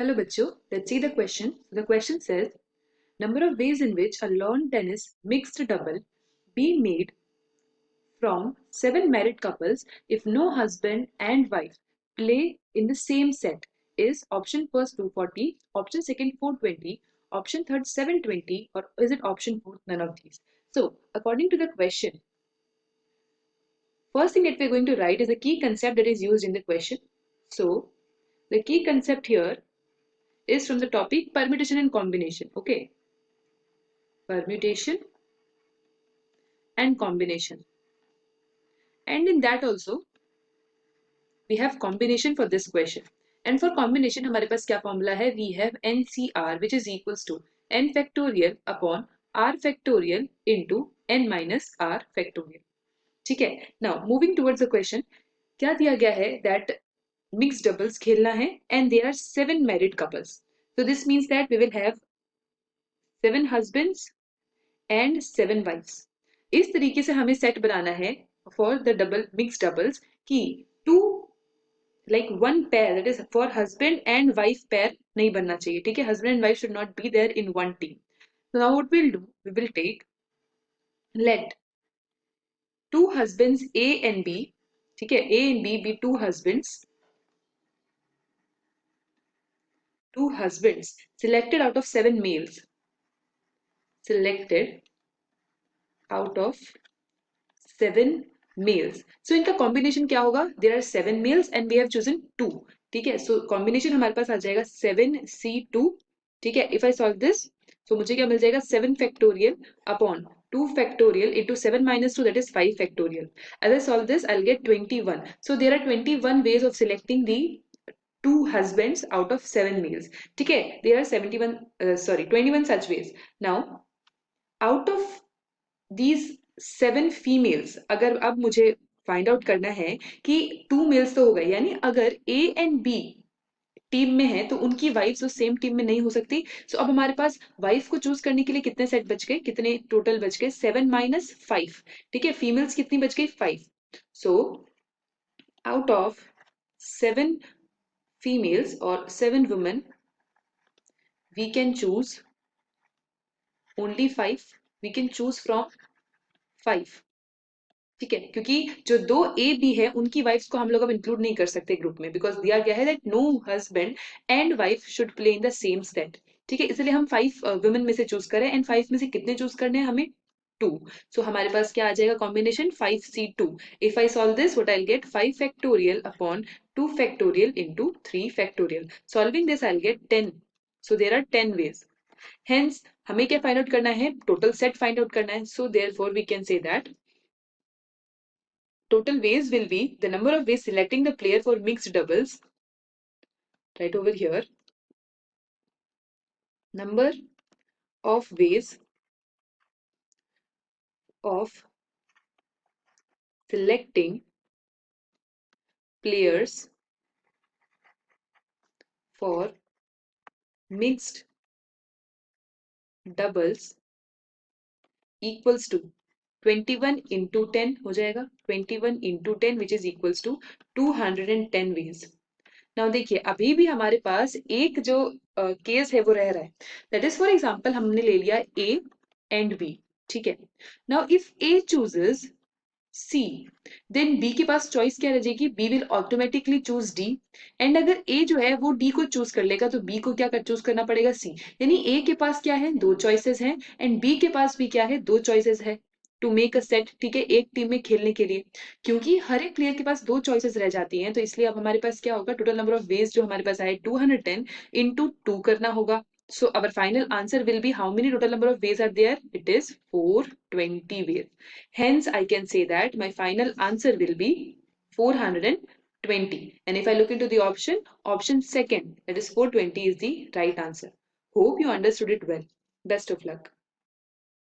Hello बच्चों, let's see the question. The question says, number of ways in which a lawn tennis mixed double be made from 7 married couples if no husband and wife play in the same set is option first 240, option second 420, option third 720, or is it option fourth none of these? So according to the question, first thing that we're going to write is the key concept that is used in the question. So the key concept here is from the topic permutation and combination. Okay, permutation and combination, and in that also we have combination for this question. And for combination हमारे पास क्या formula है? We have NCR which is equals to n factorial upon r factorial into n minus r factorial. ठीक है. Now moving towards the question, क्या दिया गया है? That mixed doubles खेलना है and there are 7 married couples. So this means that we will have 7 husbands and 7 wives. इस तरीके से हमें सेट बनाना है for the double mixed doubles कि 2 like one pair, that is for husband and wife pair नहीं बनना चाहिए. ठीक है, husband and wife should not be there in one team. So now what we'll do, we will take, let 2 husbands A and B, ठीक है, A and B be 2 husbands selected out of 7 males, selected out of 7 males. So इनका combination क्या होगा? There are 7 males and we have chosen 2. ठीक है, so combination हमारे पास आ जाएगा 7C2. ठीक है, if I solve this, so मुझे क्या मिल जाएगा? 7 factorial upon 2 factorial into 7 minus 2, that is 5 factorial. As I solve this, I'll get 21. So there are 21 ways of selecting the 2 husbands out of 7 males. ठीक है, there are 21 such ways. Now out of these 7 females, अगर अब मुझे find out करना है कि 2 mails तो हो गए, यानी अगर ए एंड बी टीम में है तो उनकी वाइफ्स उस सेम टीम में नहीं हो सकती. सो अब हमारे पास वाइफ को चूज करने के लिए कितने सेट बच गए, कितने टोटल बच गए? 7 माइनस 5. ठीक है, फीमेल्स कितनी बच गई? 5. सो आउट ऑफ 7 फीमेल्स और 7 women we can choose only 5. We can choose from 5. ठीक है, क्योंकि जो 2 ए बी है उनकी वाइफ्स को हम लोग अब इंक्लूड नहीं कर सकते ग्रुप में, बिकॉज दिया गया है that no husband and wife should play in the same set. ठीक है, इसलिए हम 5 वुमेन में से चूज करें एंड 5 में से कितने चूज करने हैं हमें? 2. सो हमारे पास क्या आ जाएगा? Combination 5C2. If I solve this, what I get? 5 factorial upon 2 factorial into 3 factorial. Solving this I get 10. So there are 10 ways. Hence हमें क्या फाइंड आउट करना है? टोटल सेट फाइंड आउट करना है. So therefore we can say that total ways will be the number of ways selecting the player for mixed doubles, right over here, number of ways of selecting players for mixed doubles equals to 21 into 10 हो जाएगा. 21 into 10 which is equals to 210 ways. Now देखिए, अभी भी हमारे पास एक जो case है वो रह रहा है. दैट इज फॉर एग्जांपल हमने ले लिया ए एंड बी. ठीक है, now if A chooses C, then B के पास चॉइस क्या रह जाएगी? B will automatically choose D. And अगर ए जो है वो डी को चूज कर लेगा तो बी को क्या चूज करना पड़ेगा? सी. यानी ए के पास क्या है? 2 चॉइसेस हैं एंड बी के पास भी क्या है? 2 चॉइसेस है टू मेक अ सेट. ठीक है, एक टीम में खेलने के लिए, क्योंकि हर एक प्लेयर के पास 2 चॉइसेस रह जाती हैं, तो इसलिए अब हमारे पास क्या होगा? टोटल नंबर ऑफ वेज जो हमारे पास आए 210 इंटू 2 करना होगा. So our final answer will be how many total number of ways are there? It is 420 ways. Hence I can say that my final answer will be 420. And if I look into the option second, that is 420 is the right answer. Hope you understood it well. Best of luck.